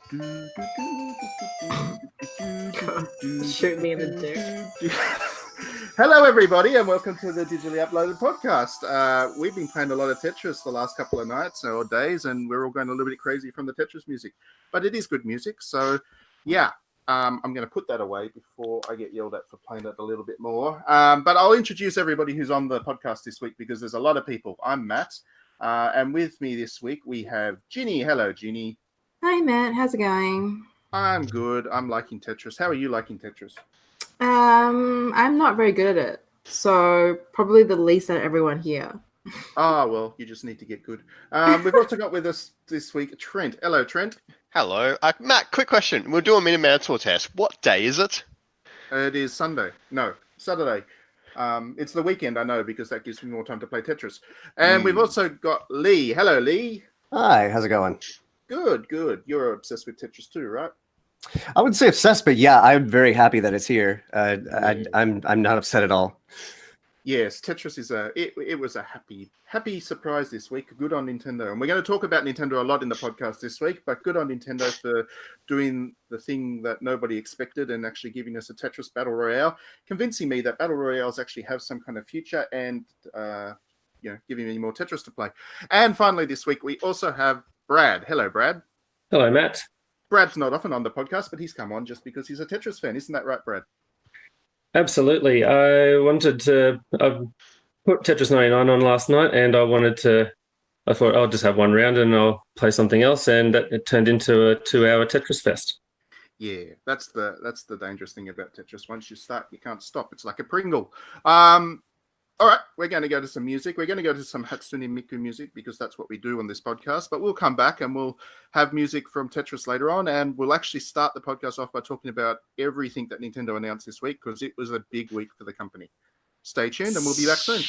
Shoot me in the dick. Hello, everybody, and welcome to the digitally uploaded podcast. We've been playing a lot of Tetris the last couple of nights or days, and we're all going a little bit crazy from the Tetris music. But it is good music, so yeah. I'm going to put that away before I get yelled at for playing it a little bit more. But I'll introduce everybody who's on the podcast this week because there's a lot of people. I'm Matt, and with me this week we have Ginny. Hello, Ginny. Hi, Matt. How's it going? I'm good. I'm liking Tetris. How are you liking Tetris? I'm not very good at it, so probably the least out of everyone here. Ah, well, you just need to get good. We've also got with us this week Trent. Hello, Trent. Hello. Matt, quick question. We'll do a mini mental test. What day is it? It is Sunday. No, Saturday. It's the weekend, I know, because that gives me more time to play Tetris. And we've also got Lee. Hello, Lee. Hi, how's it going? Good, good. You're obsessed with Tetris too, right? I wouldn't say obsessed, but yeah, I'm very happy that it's here. I'm not upset at all. Yes, Tetris is it was a happy surprise this week. Good on Nintendo. And we're going to talk about Nintendo a lot in the podcast this week, but good on Nintendo for doing the thing that nobody expected and actually giving us a Tetris Battle Royale, convincing me that Battle Royales actually have some kind of future and giving me more Tetris to play. And finally this week we also have Brad. Hello, Brad. Hello, Matt. Brad's not often on the podcast, but he's come on just because he's a Tetris fan. Isn't that right, Brad? Absolutely. I wanted to put Tetris 99 on last night, and I thought I'll just have one round and I'll play something else, and it turned into a 2-hour Tetris fest. Yeah, that's the dangerous thing about Tetris. Once you start, you can't stop. It's like a Pringle. All right, we're going to go to some music. We're going to go to some Hatsune Miku music because that's what we do on this podcast. But we'll come back and we'll have music from Tetris later on. And we'll actually start the podcast off by talking about everything that Nintendo announced this week because it was a big week for the company. Stay tuned and we'll be back soon.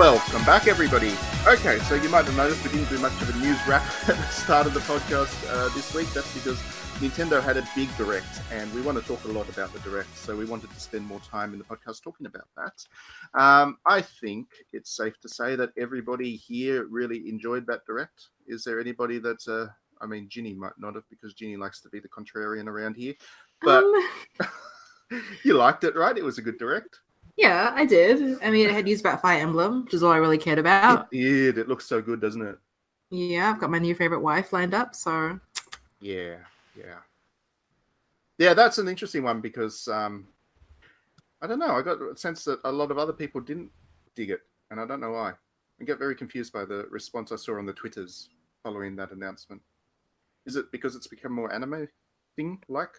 Welcome back, everybody. Okay, so you might have noticed we didn't do much of a news wrap at the start of the podcast this week. That's because Nintendo had a big Direct, and we want to talk a lot about the Direct, so we wanted to spend more time in the podcast talking about that. I think it's safe to say that everybody here really enjoyed that Direct. Is there anybody that, I mean, Ginny might not have, because Ginny likes to be the contrarian around here, but you liked it, right? It was a good Direct. Yeah, I did. I mean, it had used about Fire Emblem, which is all I really cared about. It did. It looks so good, doesn't it? Yeah, I've got my new favorite wife lined up, so... Yeah. That's an interesting one because, I don't know, I got a sense that a lot of other people didn't dig it, and I don't know why. I get very confused by the response I saw on the Twitters following that announcement. Is it because it's become more anime thing-like?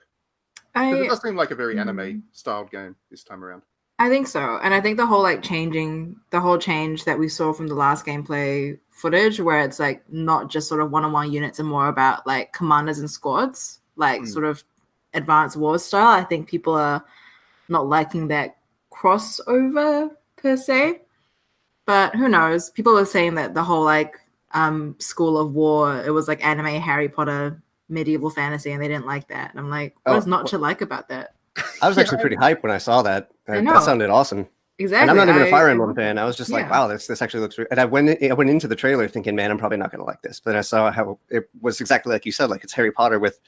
Because it does seem like a very anime-styled game this time around. I think so, and I think the whole change that we saw from the last gameplay footage, where it's like not just sort of one-on-one units and more about like commanders and squads, like sort of advanced war style. I think people are not liking that crossover per se, but who knows? People are saying that the whole like School of War, it was like anime Harry Potter medieval fantasy, and they didn't like that. And I'm like, what's not to like about that? I was actually pretty hyped when I saw that. That sounded awesome. Exactly. And I'm not even a Fire Emblem fan. I was just like, wow, this actually looks... And I went into the trailer thinking, man, I'm probably not going to like this. But I saw how it was exactly like you said, like it's Harry Potter with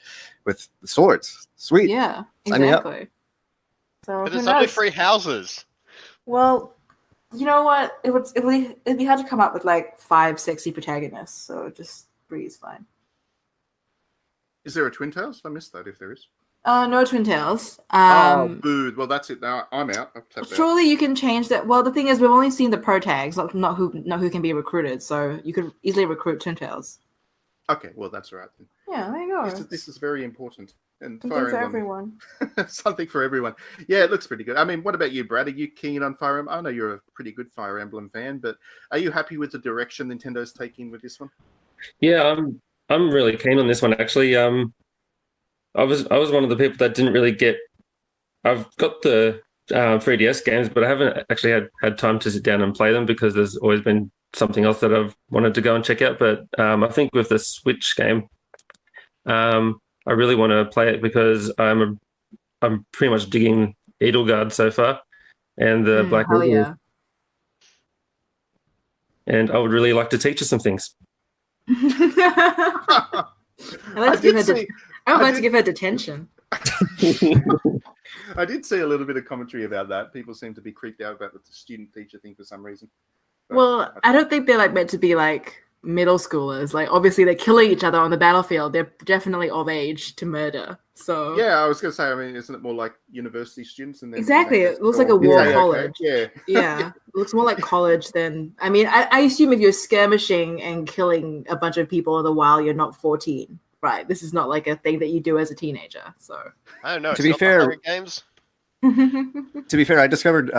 swords. Sweet. Yeah, Sign me up. exactly. So, But it's only 3 houses. Well, you know what? It'd be hard to come up with like 5 sexy protagonists, so just Bree's fine. Is there a Twin Tales? I missed that if there is. No Twin Tails. Boo. Well, that's it now. I'm out. Surely you can change that. Well, the thing is, we've only seen the pro tags, not who can be recruited. So you could easily recruit Twin Tails. Okay, well, that's all right then. Yeah, there you go. This is very important. And Something Fire for Emblem. everyone. Something for everyone. Yeah, it looks pretty good. I mean, what about you, Brad? Are you keen on Fire Emblem? I know you're a pretty good Fire Emblem fan, but are you happy with the direction Nintendo's taking with this one? Yeah, I'm really keen on this one actually. I was one of the people that didn't really get. I've got the 3DS games, but I haven't actually had time to sit down and play them because there's always been something else that I've wanted to go and check out. But I think with the Switch game, I really want to play it because I'm pretty much digging Edelgard so far, and the Black Eagle. Yeah. And I would really like to teach her some things. I would like to give her detention. I did see a little bit of commentary about that. People seem to be creeped out about the student-teacher thing for some reason. But Well, I don't think they're like meant to be like middle schoolers. Like obviously they're killing each other on the battlefield. They're definitely of age to murder. So yeah, I was going to say, I mean, isn't it more like university students? And then exactly, it looks like a war college. Yeah, it looks more like college than. I mean, I assume if you're skirmishing and killing a bunch of people in the wild, you're not 14, right? This is not like a thing that you do as a teenager. So I don't know. To be fair- Hunger Games. To be fair, I discovered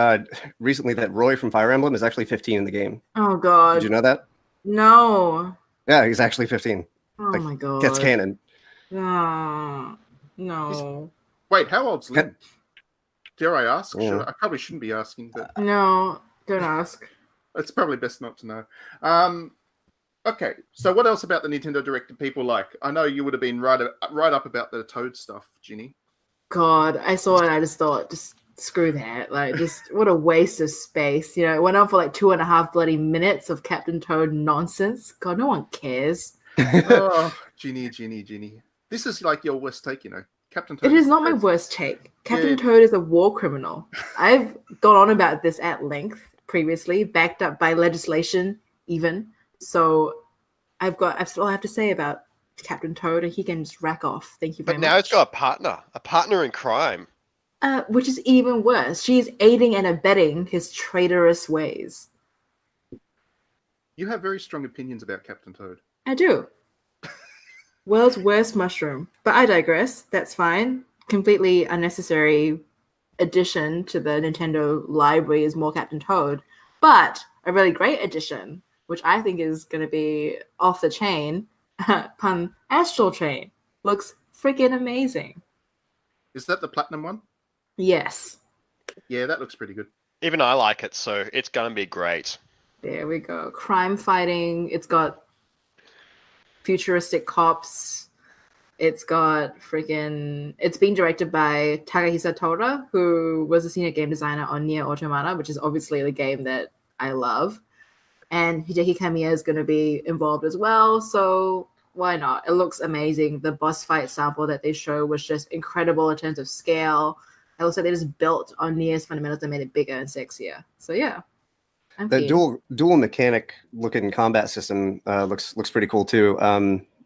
recently that Roy from Fire Emblem is actually 15 in the game. Oh God, Did you know that? no. Yeah, he's actually 15. Oh Like, my God, That's canon. Oh, no. Wait, how old's Lynn? Dare I ask? Yeah. I probably shouldn't be asking, but No, don't ask. it's probably best not to know. Okay, so what else about the Nintendo Direct do people like? I know you would have been right up about the Toad stuff, Ginny. God, I saw it and I just thought, just screw that. Like, just what a waste of space. You know, it went on for like 2.5 bloody minutes of Captain Toad nonsense. God, no one cares. Oh, Ginny. This is like your worst take, you know. Captain Toad. It is not my worst take. Captain Toad is a war criminal. I've gone on about this at length previously, backed up by legislation even. So I've still have to say about Captain Toad, and he can just rack off. Thank you very But much. now he's got a partner in crime. Which is even worse. She's aiding and abetting his traitorous ways. You have very strong opinions about Captain Toad. I do. World's worst mushroom. But I digress. That's fine. Completely unnecessary addition to the Nintendo library is more Captain Toad. But a really great addition, which I think is going to be off the chain, pun, Astral Chain. Looks freaking amazing. Is that the platinum one? Yes. Yeah, that looks pretty good. Even I like it, so it's going to be great. There we go. Crime fighting. It's got futuristic cops. It's got freaking. It's being directed by Takahisa Tora, who was a senior game designer on Nier Automata, which is obviously the game that I love. And Hideki Kamiya is going to be involved as well. So why not? It looks amazing. The boss fight sample that they show was just incredible in terms of scale. It looks like they just built on Nier's fundamentals and made it bigger and sexier. So yeah. The dual mechanic looking combat system looks pretty cool too.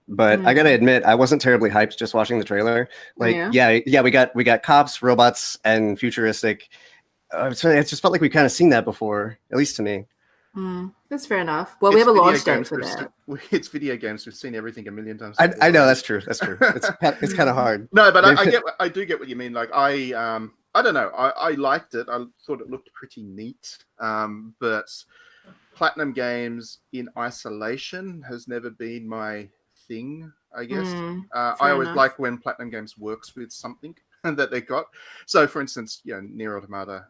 But I gotta admit, I wasn't terribly hyped just watching the trailer. Like, yeah, we got cops, robots, and futuristic. So it just felt like we kind of seen that before, at least to me. That's fair enough. Well, we have a launch date for that. It's video games. We've seen everything a million times. I know that's true. That's true. It's kind of hard. No, but I do get what you mean. Like I don't know. I liked it. I thought it looked pretty neat. But Platinum Games in isolation has never been my thing, I guess. I always like when Platinum Games works with something that they got. So, for instance, Nier Automata,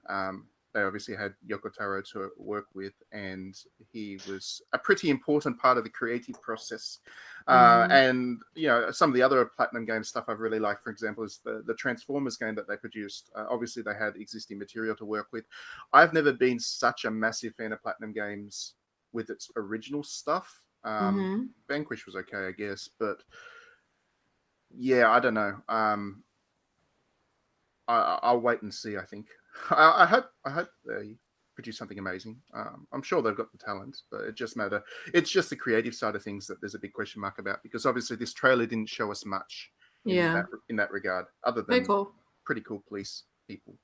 they obviously had Yoko Taro to work with, and he was a pretty important part of the creative process. And some of the other Platinum Games stuff I've really liked, for example, is the Transformers game that they produced. Obviously, they had existing material to work with. I've never been such a massive fan of Platinum Games with its original stuff. Vanquish was okay, I guess, but yeah, I don't know. I'll wait and see. I think I hope they produce something amazing. I'm sure they've got the talent, but it's just the creative side of things that there's a big question mark about, because obviously this trailer didn't show us much in that regard, other than pretty cool police people.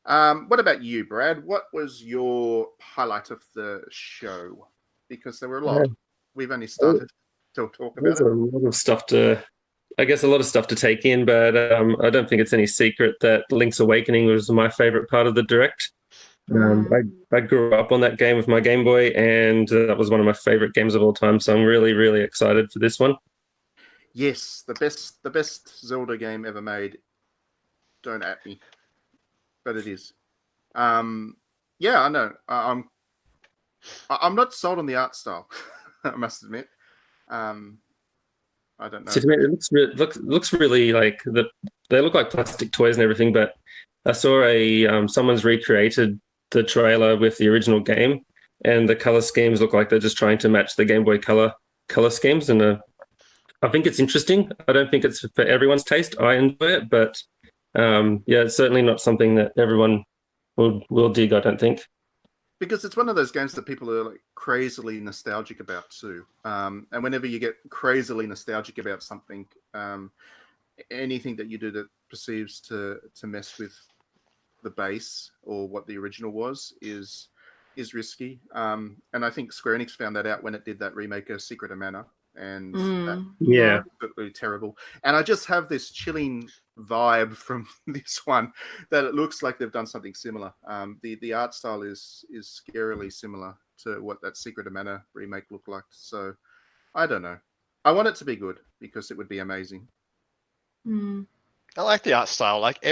What about you, Brad? What was your highlight of the show? Because there were a lot. We've only started to talk about it. A lot of stuff to take in, but I don't think it's any secret that Link's Awakening was my favorite part of the Direct. I grew up on that game with my Game Boy, and that was one of my favorite games of all time, so I'm really, really excited for this one. Yes, the best Zelda game ever made. Don't at me. But it is. Yeah, I know. I'm not sold on the art style, I must admit. I don't know. So to me, it looks really like they look like plastic toys and everything. But I saw someone's recreated the trailer with the original game, and the color schemes look like they're just trying to match the Game Boy Color schemes. And I think it's interesting. I don't think it's for everyone's taste. I enjoy it, but it's certainly not something that everyone will dig, I don't think. Because it's one of those games that people are like crazily nostalgic about too. And whenever you get crazily nostalgic about something, anything that you do that perceives to mess with the base or what the original was is risky. And I think Square Enix found that out when it did that remake of Secret of Mana. And that was really terrible. And I just have this chilling vibe from this one that it looks like they've done something similar. The art style is scarily similar to what that Secret of Mana remake looked like. So I don't know. I want it to be good because it would be amazing. I like the art style. Like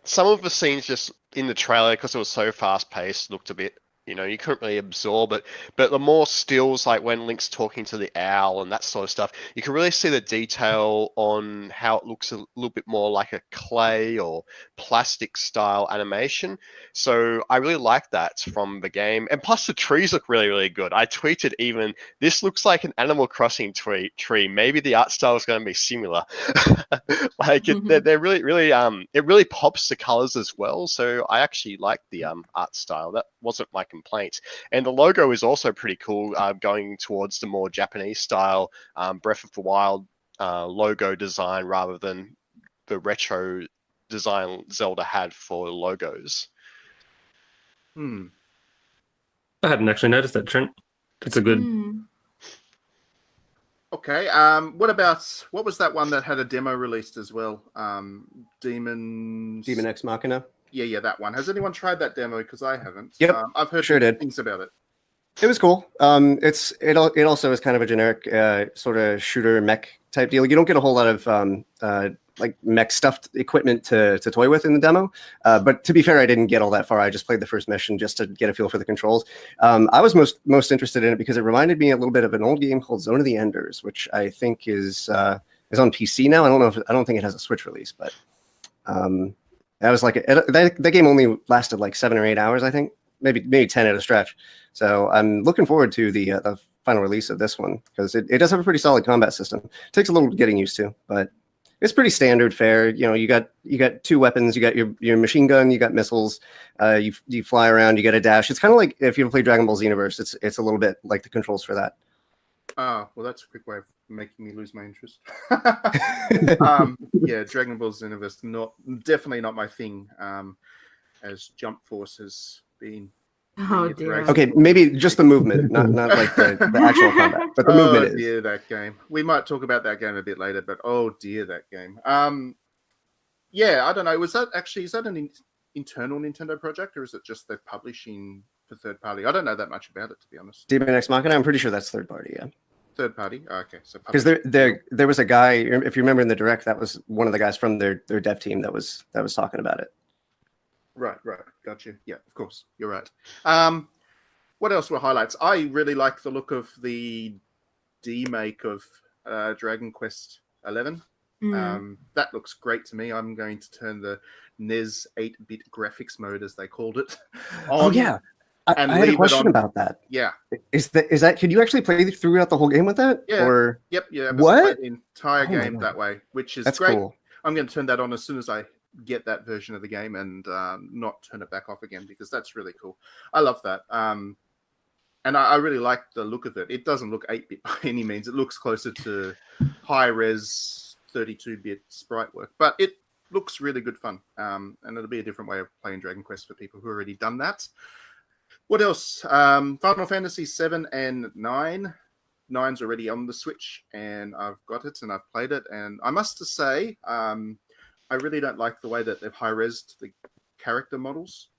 some of the scenes just in the trailer, because it was so fast paced, looked a bit. You couldn't really absorb it. But the more stills, like when Link's talking to the owl and that sort of stuff, you can really see the detail on how it looks a little bit more like a clay or plastic style animation. So I really like that from the game. And plus the trees look really, really good. I tweeted even, this looks like an Animal Crossing tree. Maybe the art style is going to be similar. They're really, really, it really pops the colors as well. So I actually like the art style. That wasn't my complaint. And the logo is also pretty cool, going towards the more Japanese style Breath of the Wild logo design rather than the retro design Zelda had for logos. I hadn't actually noticed that, Trent. It's a good... Okay, what was that one that had a demo released as well? Demon X Machina? Yeah, that one. Has anyone tried that demo? Because I haven't. Yep, I've heard things about it. It was cool. It also is kind of a generic sort of shooter mech type deal. You don't get a whole lot of like mech stuffed equipment to toy with in the demo. But to be fair, I didn't get all that far. I just played the first mission just to get a feel for the controls. I was most interested in it because it reminded me a little bit of an old game called Zone of the Enders, which I think is on PC now. I don't think it has a Switch release, but that was like that game only lasted like 7 or 8 hours, I think, maybe 10 at a stretch. So I'm looking forward to the final release of this one because it does have a pretty solid combat system. It takes a little getting used to, but it's pretty standard fare. You know, you got 2 weapons. You got your machine gun. You got missiles. You fly around. You get a dash. It's kind of like if you ever play Dragon Ball Xenoverse. It's a little bit like the controls for that. Well, that's a quick way of making me lose my interest. Yeah, Dragon Ball Xenoverse, definitely not my thing. As Jump Force has been. Oh dear. Okay, maybe just the movement, not like the actual combat, but the movement is. Oh dear, that game. We might talk about that game a bit later, but oh dear, that game. Yeah, I don't know. Is that an internal Nintendo project, or is it just they're publishing for third party? I don't know that much about it, to be honest. Demon X Machina, I'm pretty sure that's third party. Yeah. Third party. Oh, okay, so because there was a guy, if you remember in the direct, that was one of the guys from their dev team that was talking about it. Right. Got you. Yeah, of course. You're right. What else were highlights? I really like the look of the demake of Dragon Quest 11. That looks great to me. I'm going to turn the NES 8-bit graphics mode, as they called it, on. Oh, yeah. I had a question about that. Yeah. Is that can you actually play throughout the whole game with that? Yeah. Or Yep. Yeah. What? The entire game that way, which is That's great. Cool. I'm going to turn that on as soon as I get that version of the game and not turn it back off again, because that's really cool. I love that. And I really like the look of it. It doesn't look 8-bit by any means. It looks closer to high-res 32-bit sprite work, but it looks really good fun. And it'll be a different way of playing Dragon Quest for people who have already done that. What else? Final Fantasy 7 and 9. 9's already on the Switch, and I've got it, and I've played it. And I must say, I really don't like the way that they've high-resed the character models,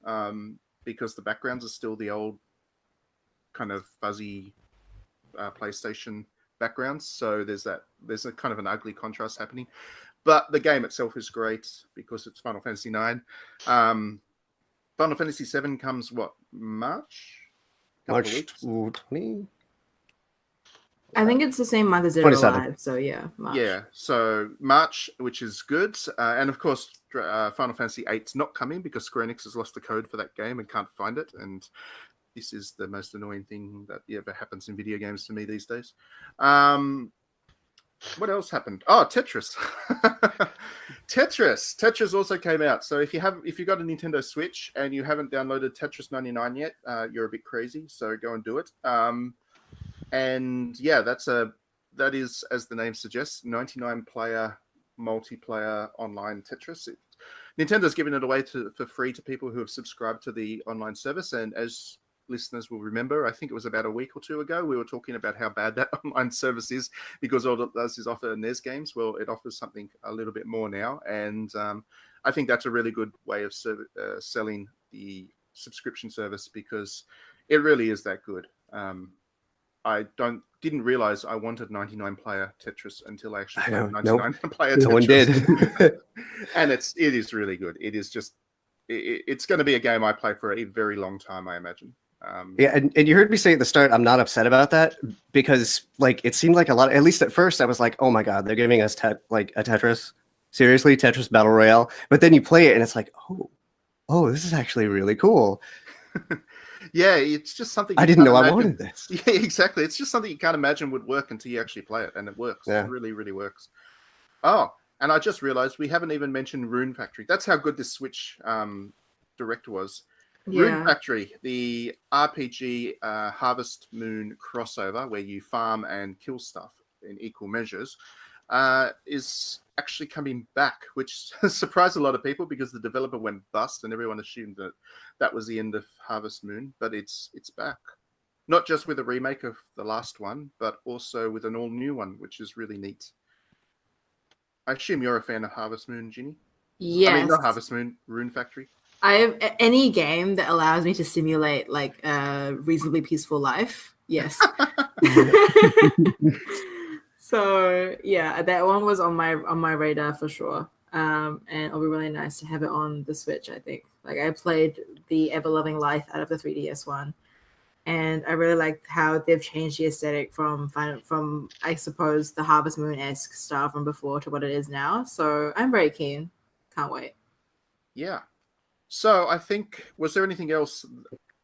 because the backgrounds are still the old kind of fuzzy PlayStation backgrounds. So there's a kind of an ugly contrast happening. But the game itself is great because it's Final Fantasy 9. Final Fantasy 7 comes, March 20? I think it's the same month as it Alive, so yeah, March. Yeah, so March, which is good. And of course, Final Fantasy 8's not coming because Square Enix has lost the code for that game and can't find it. And this is the most annoying thing that ever happens in video games to me these days. What else happened? Oh, Tetris. Tetris also came out. So if you got a Nintendo Switch and you haven't downloaded Tetris 99 yet, you're a bit crazy. So go and do it. And yeah, that is, as the name suggests, 99-player multiplayer online Tetris. Nintendo's giving it away for free to people who have subscribed to the online service. And as listeners will remember, I think it was about a week or two ago, we were talking about how bad that online service is because all it does is offer NES games. Well, it offers something a little bit more now. And I think that's a really good way of selling the subscription service because it really is that good. I didn't realize I wanted 99-player Tetris until I actually played 99-player Tetris. No one did. And it is really good. It is just, it's going to be a game I play for a very long time, I imagine. Yeah, and you heard me say at the start, I'm not upset about that because it seemed like a lot, at least at first, I was like, oh my God, they're giving us a Tetris. Seriously, Tetris Battle Royale. But then you play it and it's like, oh, this is actually really cool. Yeah, it's just something I didn't know I wanted this. Yeah, exactly. It's just something you can't imagine would work until you actually play it, and it works. Yeah. It really, really works. Oh, and I just realized we haven't even mentioned Rune Factory. That's how good this Switch Direct was. Yeah. Rune Factory, the RPG Harvest Moon crossover where you farm and kill stuff in equal measures, is actually coming back, which surprised a lot of people because the developer went bust and everyone assumed that was the end of Harvest Moon, but it's back. Not just with a remake of the last one, but also with an all-new one, which is really neat. I assume you're a fan of Harvest Moon, Ginny? Yes. I mean, not Harvest Moon, Rune Factory. I have any game that allows me to simulate a reasonably peaceful life. Yes. So yeah, that one was on my radar for sure. and it'll be really nice to have it on the Switch. I think. Like I played the Ever Loving Life out of the 3DS one, and I really liked how they've changed the aesthetic from I suppose the Harvest Moon-esque style from before to what it is now. So I'm very keen. Can't wait. Yeah. So I think, was there anything else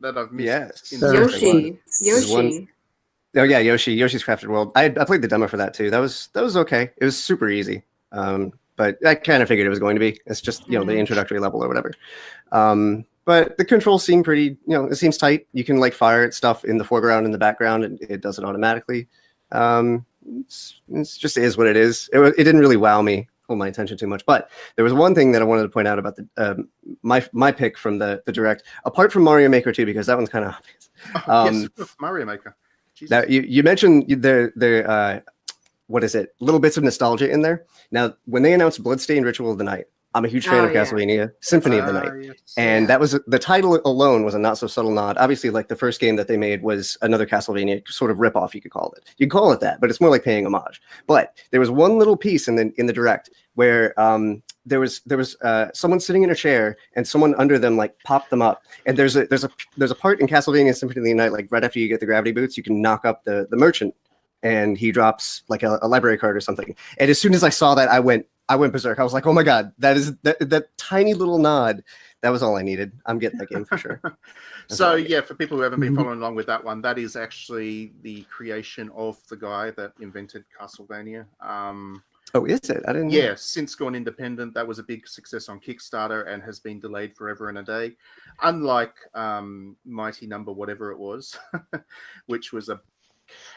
that I've missed? Yes. Yoshi. Oh yeah, Yoshi's Crafted World. I played the demo for that too. That was okay. It was super easy. But I kind of figured it was going to be. It's just, the introductory level or whatever. But the controls seem pretty, it seems tight. You can like fire at stuff in the foreground and the background, and it does it automatically. It's just is what it is. It didn't really wow me, hold my attention too much. But there was one thing that I wanted to point out about the my pick from the Direct, apart from Mario Maker 2, because that one's kind of obvious. Yes, Mario Maker. Jesus. Now you mentioned the what is it? Little bits of nostalgia in there. Now, when they announced Bloodstained Ritual of the Night, I'm a huge fan of Castlevania Symphony of the Night. Yes. And that was the title alone was a not so subtle nod. Obviously, like the first game that they made was another Castlevania sort of ripoff, you could call it. You could call it that, but it's more like paying homage. But there was one little piece in the Direct where there was someone sitting in a chair and someone under them like popped them up. And there's a part in Castlevania Symphony of the Night, like right after you get the gravity boots, you can knock up the merchant, and he drops like a library card or something. And as soon as I saw that, I went berserk. I was like, oh my God, that tiny little nod. That was all I needed. I'm getting that game for sure. So yeah, for people who haven't been following along with that one, that is actually the creation of the guy that invented Castlevania. Oh, is it? I didn't know. Yeah, since gone independent, that was a big success on Kickstarter and has been delayed forever and a day. Unlike Mighty Number whatever it was, which was a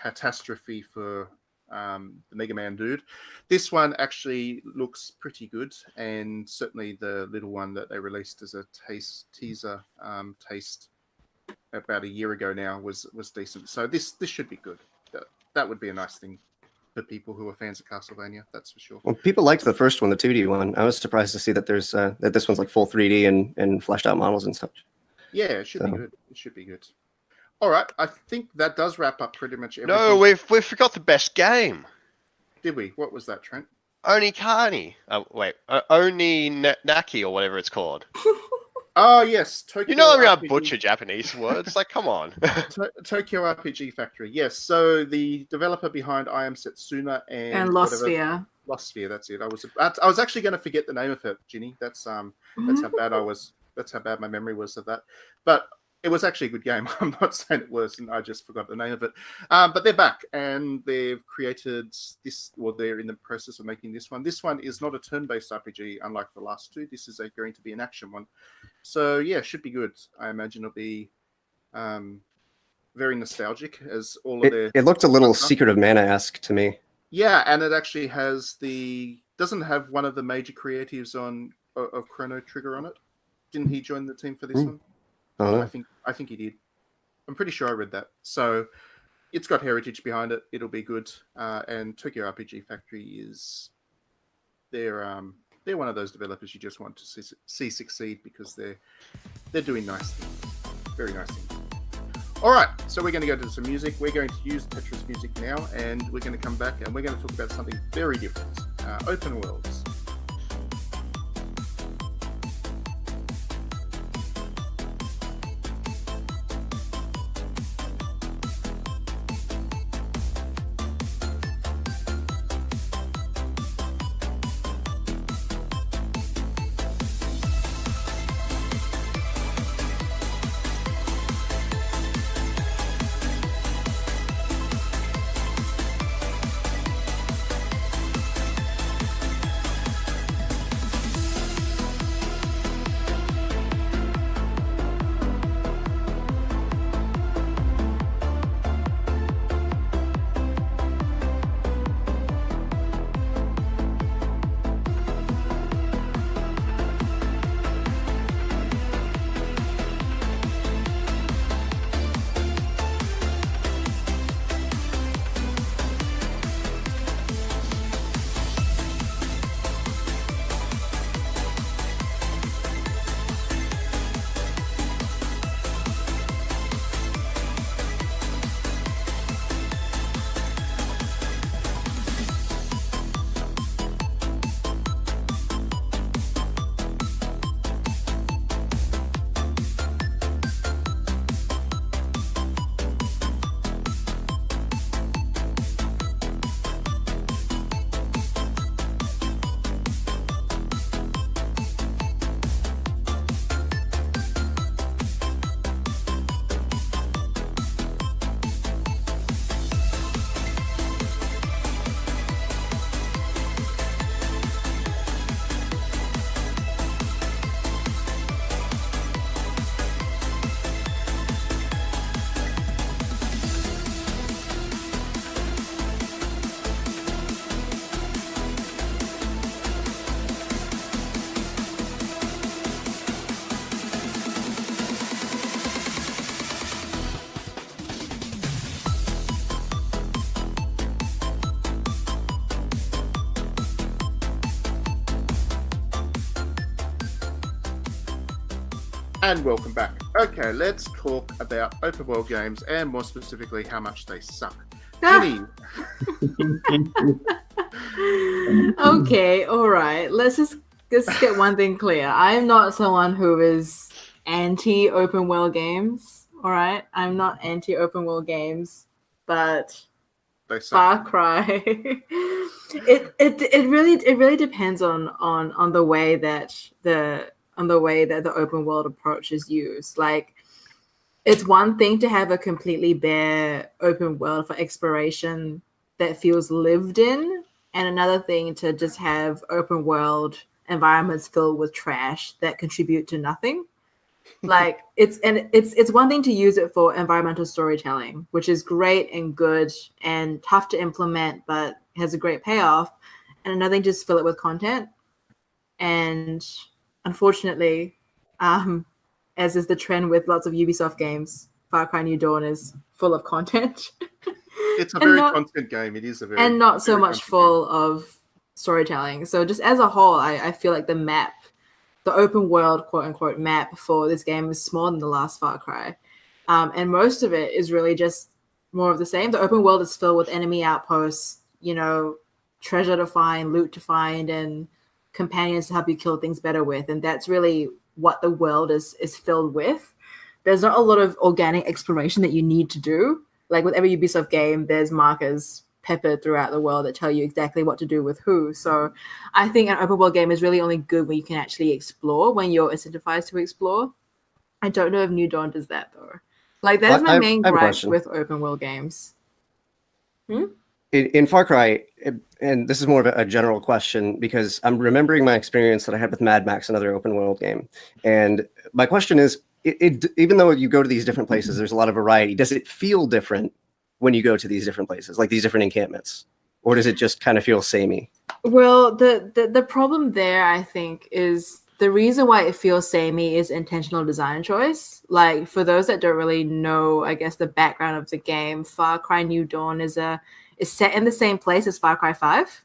catastrophe for the Mega Man dude. This one actually looks pretty good, and certainly the little one that they released as a teaser about a year ago now was decent. So this should be good. That would be a nice thing for people who are fans of Castlevania, that's for sure. Well, people liked the first one, the 2D one. I was surprised to see that there's that this one's like full 3D and fleshed out models and such. Yeah, it should be good. It should be good. All right, I think that does wrap up pretty much everything. No, we forgot the best game. Did we? What was that, Trent? Oni Kani. Oni Naki or whatever it's called. Oh, yes. Tokyo. You know I'm going to butcher Japanese words. Like, come on. Tokyo RPG Factory. Yes. So the developer behind I Am Setsuna and Lost Sphere. Lost Sphere. That's it. I was actually going to forget the name of it, Ginny. That's how bad I was. That's how bad my memory was of that. But it was actually a good game. I'm not saying it was, and I just forgot the name of it. But they're back, and they've created this, or they're in the process of making this one. This one is not a turn-based RPG, unlike the last two. This is going to be an action one. So, yeah, should be good. I imagine it'll be very nostalgic, as all of their... It looked a little Secret of Mana-esque to me. Yeah, and it actually has doesn't have one of the major creatives of Chrono Trigger on it. Didn't he join the team for this one? Oh, I think he did. I'm pretty sure I read that. So it's got heritage behind it. It'll be good. And Tokyo RPG Factory they're one of those developers you just want to see succeed, because they're doing nice things, very nice things. All right, so we're going to go to some music. We're going to use Tetris music now, and we're going to come back and we're going to talk about something very different: open worlds. And welcome back. Okay, let's talk about open world games and more specifically how much they suck. Ginny. Okay, all right. Let's get one thing clear. I am not someone who is anti open world games. All right, I'm not anti open world games, but Far Cry. it really depends on the way that the open world approach is used. Like, it's one thing to have a completely bare open world for exploration that feels lived in, and another thing to just have open world environments filled with trash that contribute to nothing. Like, it's one thing to use it for environmental storytelling, which is great and good and tough to implement, but has a great payoff. And another thing, just fill it with content. And unfortunately, as is the trend with lots of Ubisoft games, Far Cry New Dawn is full of content. It's a very content game. It is a very, and not so much full of storytelling. So just as a whole, I feel like the open world quote unquote map for this game is smaller than the last Far Cry. And most of it is really just more of the same. The open world is filled with enemy outposts, treasure to find, loot to find, and companions to help you kill things better with. And that's really what the world is filled with. There's not a lot of organic exploration that you need to do. Like with every Ubisoft game, there's markers peppered throughout the world that tell you exactly what to do with who. So I think an open world game is really only good when you can actually explore, when you're incentivized to explore. I don't know if New Dawn does that though. Like, that's my main gripe with open world games. In Far Cry, and this is more of a general question because I'm remembering my experience that I had with Mad Max, another open world game. And my question is, even though you go to these different places, there's a lot of variety. Does it feel different when you go to these different places, like these different encampments? Or does it just kind of feel samey? Well, the problem there, I think, is the reason why it feels samey is intentional design choice. Like, for those that don't really know, I guess, the background of the game, Far Cry New Dawn is set in the same place as Far Cry 5.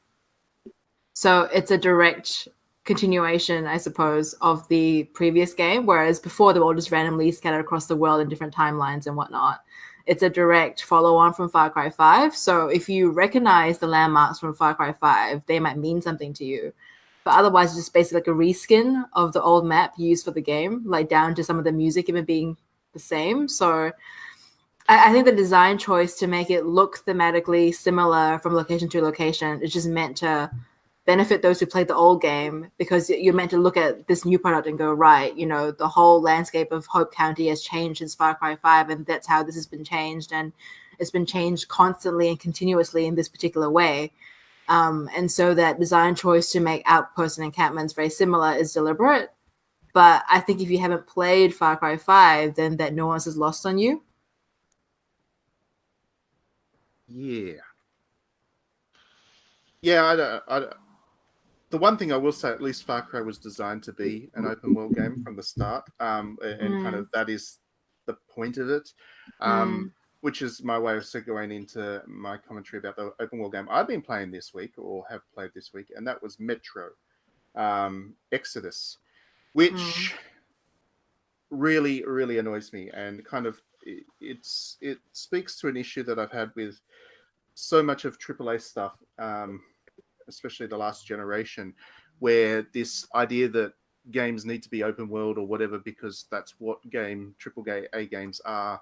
So it's a direct continuation, I suppose, of the previous game, whereas before they were all just randomly scattered across the world in different timelines and whatnot. It's a direct follow-on from Far Cry 5. So if you recognize the landmarks from Far Cry 5, they might mean something to you. But otherwise, it's just basically like a reskin of the old map used for the game, like down to some of the music even being the same. So I think the design choice to make it look thematically similar from location to location is just meant to benefit those who played the old game, because you're meant to look at this new product and go, right, the whole landscape of Hope County has changed since Far Cry 5, and that's how this has been changed, and it's been changed constantly and continuously in this particular way. And so that design choice to make outposts and encampments very similar is deliberate. But I think if you haven't played Far Cry 5, then that nuance is lost on you. Yeah, the one thing I will say, at least Far Cry was designed to be an open world game from the start, and kind of that is the point of it, which is my way of segueing into my commentary about the open world game I've been playing this week, or have played this week, and that was Metro Exodus, which really, really annoys me, and kind of it speaks to an issue that I've had with so much of AAA stuff, especially the last generation, where this idea that games need to be open world or whatever because that's what AAA games are,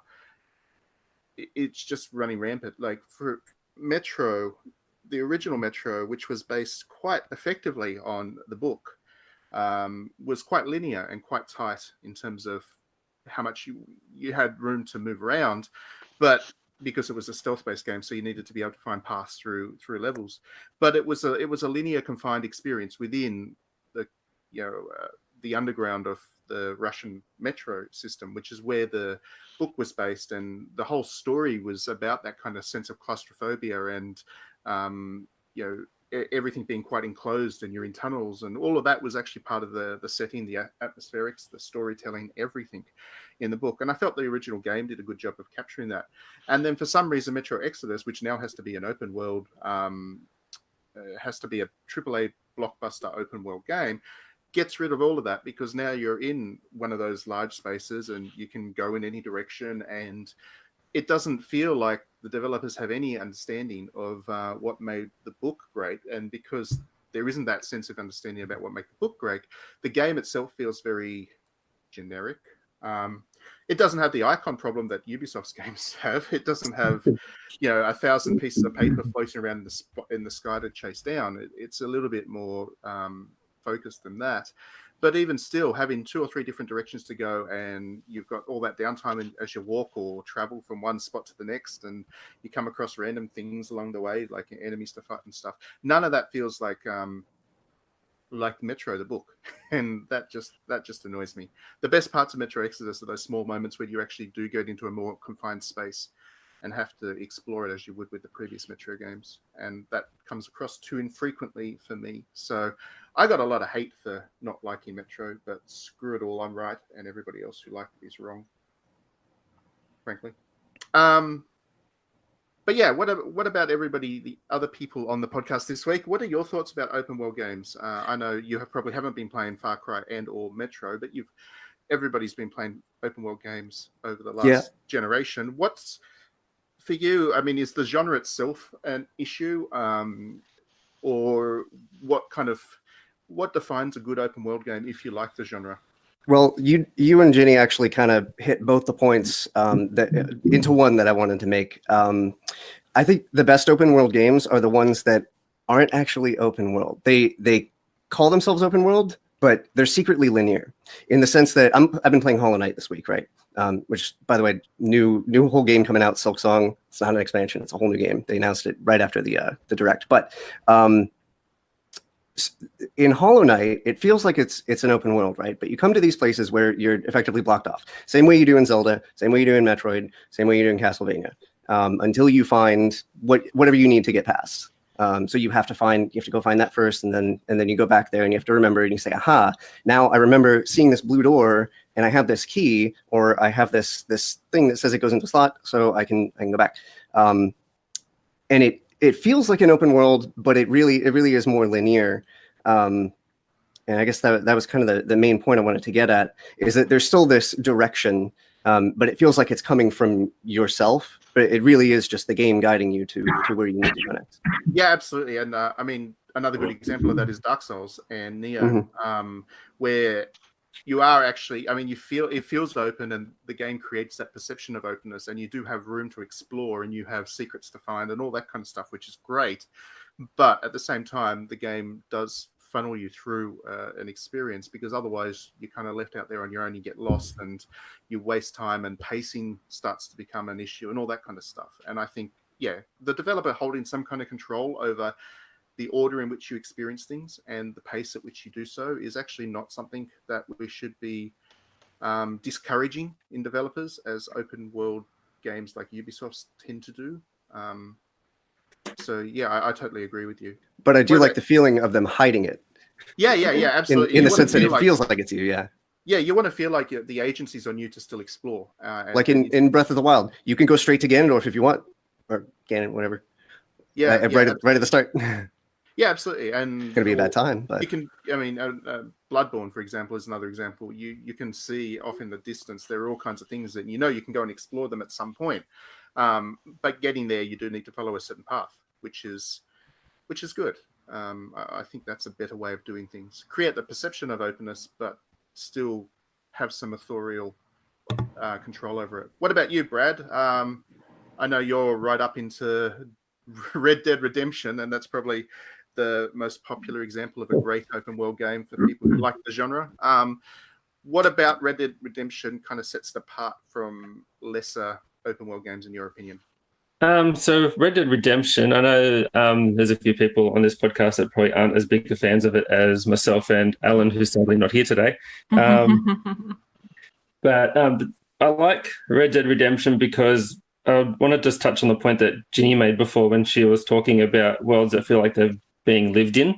it's just running rampant. Like for Metro, the original Metro, which was based quite effectively on the book, was quite linear and quite tight in terms of how much you had room to move around, but because it was a stealth-based game, so you needed to be able to find paths through levels. But it was a linear, confined experience within the underground of the Russian metro system, which is where the book was based, and the whole story was about that kind of sense of claustrophobia and everything being quite enclosed, and you're in tunnels, and all of that was actually part of the setting, the atmospherics, the storytelling, everything in the book. And I felt the original game did a good job of capturing that. And then for some reason, Metro Exodus, which now has to be an open world, has to be a AAA blockbuster open world game, gets rid of all of that, because now you're in one of those large spaces and you can go in any direction, and it doesn't feel like the developers have any understanding of what made the book great. And because there isn't that sense of understanding about what made the book great, the game itself feels very generic. It doesn't have the icon problem that Ubisoft's games have. It doesn't have, 1,000 pieces of paper floating around in the sky to chase down. It's a little bit more focused than that. But even still, having 2 or 3 different directions to go, and you've got all that downtime as you walk or travel from one spot to the next, and you come across random things along the way, like enemies to fight and stuff. None of that feels like Metro the book, and that just annoys me. The best parts of Metro Exodus are those small moments where you actually do get into a more confined space and have to explore it as you would with the previous Metro games, and that comes across too infrequently for me. So I got a lot of hate for not liking Metro, but screw it all, I'm right, and everybody else who liked it is wrong, frankly. But yeah, what about everybody, the other people on the podcast this week? What are your thoughts about open world games? I know you probably haven't been playing Far Cry and or Metro, but everybody's been playing open world games over the last generation. What's for you? I mean, is the genre itself an issue, or what defines a good open world game if you like the genre? Well, you and Jenny actually kind of hit both the points into one that I wanted to make. I think the best open world games are the ones that aren't actually open world. They call themselves open world, but they're secretly linear, in the sense that I've been playing Hollow Knight this week, right? Which, by the way, new whole game coming out, Silk Song. It's not an expansion; it's a whole new game. They announced it right after the direct. But in Hollow Knight, it feels like it's an open world, right? But you come to these places where you're effectively blocked off. Same way you do in Zelda, same way you do in Metroid, same way you do in Castlevania, until you find whatever you need to get past. So you have to go find that first, and then you go back there and you have to remember, and you say, aha, now I remember seeing this blue door and I have this key, or I have this thing that says it goes into a slot, so I can go back. And it feels like an open world, but it really is more linear. And I guess that was kind of the main point I wanted to get at, is that there's still this direction, but it feels like it's coming from yourself, but it really is just the game guiding you to where you need to go next. Yeah, absolutely. And I mean, another good example of that is Dark Souls and Neo, where you are actually, I mean, it feels open, and the game creates that perception of openness, and you do have room to explore, and you have secrets to find and all that kind of stuff, which is great. But at the same time, the game does funnel you through an experience, because otherwise you're kind of left out there on your own. You get lost and you waste time, and pacing starts to become an issue and all that kind of stuff. And I think, yeah, the developer holding some kind of control over the order in which you experience things and the pace at which you do so is actually not something that we should be discouraging in developers, as open world games like Ubisoft tend to do. So yeah, I totally agree with you. But I do like the feeling of them hiding it. Yeah, absolutely. In the sense that it feels like it's you, yeah. Yeah, you want to feel like the agency's on you to still explore. Like in Breath of the Wild, you can go straight to Ganondorf if you want, or Ganon, whatever. Yeah, right at the start. Yeah, absolutely. And it's gonna be a bad time, but you can. I mean, Bloodborne, for example, is another example. You can see off in the distance there are all kinds of things that you can go and explore them at some point. But getting there, you do need to follow a certain path, which is good. I think that's a better way of doing things. Create the perception of openness, but still have some authorial control over it. What about you, Brad? I know you're right up into Red Dead Redemption, and that's probably the most popular example of a great open world game for people who like the genre. What about Red Dead Redemption kind of sets it apart from lesser open world games, in your opinion? So Red Dead Redemption, I know there's a few people on this podcast that probably aren't as big fans of it as myself and Alan, who's sadly not here today. But I like Red Dead Redemption because I want to just touch on the point that Ginny made before when she was talking about worlds that feel like they're being lived in.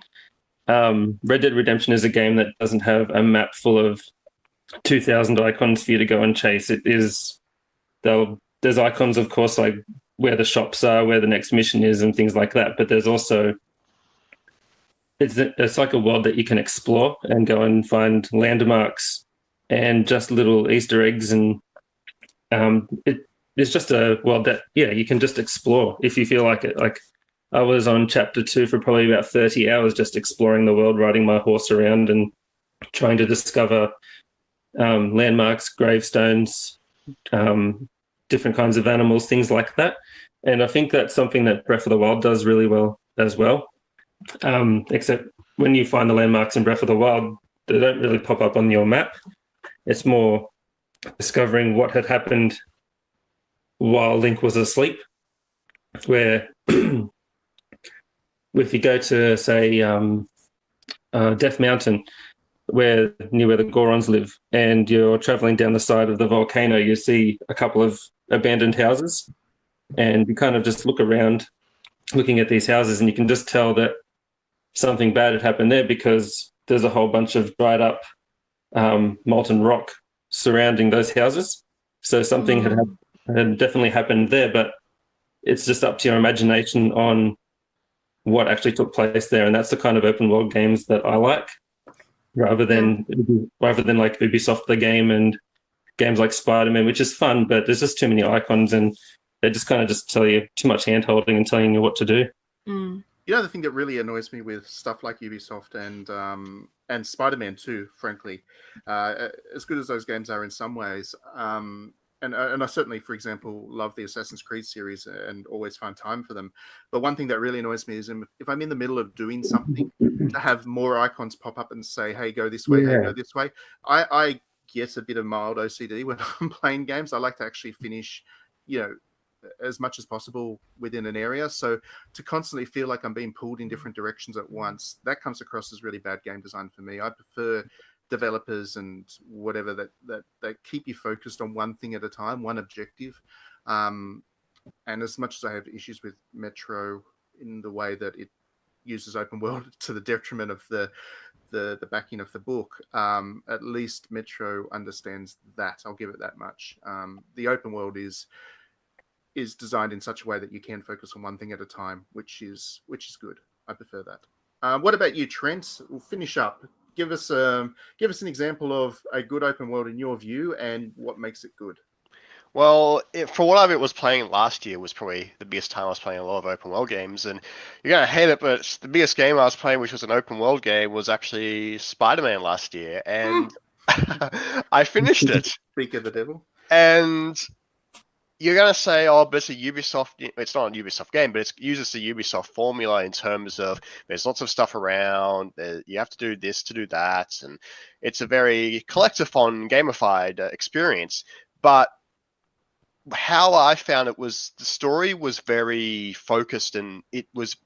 Red Dead Redemption is a game that doesn't have a map full of 2,000 icons for you to go and chase. There's icons, of course, like where the shops are, where the next mission is, and things like that. But there's it's like a world that you can explore and go and find landmarks and just little Easter eggs, and it's just a world that you can just explore if you feel like it. Like I was on chapter 2 for probably about 30 hours just exploring the world, riding my horse around and trying to discover landmarks, gravestones, different kinds of animals, things like that. And I think that's something that Breath of the Wild does really well as well. Except when you find the landmarks in Breath of the Wild, they don't really pop up on your map. It's more discovering what had happened while Link was asleep, where if you go to, say, Death Mountain, near where the Gorons live, and you're traveling down the side of the volcano, you see a couple of abandoned houses, and you kind of just look around looking at these houses, and you can just tell that something bad had happened there because there's a whole bunch of dried up molten rock surrounding those houses. So something had definitely happened there, but it's just up to your imagination on what actually took place there. And that's the kind of open world games that I like, rather than like Ubisoft the game and games like Spider-Man, which is fun, but there's just too many icons and they just kind of just tell you too much hand-holding and telling you what to do. You know, the thing that really annoys me with stuff like Ubisoft and Spider-Man 2, frankly, as good as those games are in some ways, and I certainly, for example, love the Assassin's Creed series and always find time for them. But one thing that really annoys me is if I'm in the middle of doing something, to have more icons pop up and say, hey, go this way, hey, go this way. I get a bit of mild OCD when I'm playing games. I like to actually finish, as much as possible within an area. So to constantly feel like I'm being pulled in different directions at once, that comes across as really bad game design for me. I prefer developers and whatever that keep you focused on one thing at a time, one objective. And as much as I have issues with Metro in the way that it uses open world to the detriment of the backing of the book, at least Metro understands that. I'll give it that much. The open world is designed in such a way that you can focus on one thing at a time, which is good. I prefer that. What about you, Trent? We'll finish up. Give us an example of a good open world in your view, and what makes it good. Well, for what I was playing last year was probably the biggest time I was playing a lot of open world games, and you're gonna hate it, but the biggest game I was playing, which was an open world game, was actually Spider-Man last year, and I finished it. Speak of the devil. And you're going to say, oh, but it's a Ubisoft... It's not a Ubisoft game, but it uses the Ubisoft formula in terms of there's lots of stuff around, you have to do this to do that, and it's a very collectathon, gamified experience. But how I found it was the story was very focused, and it was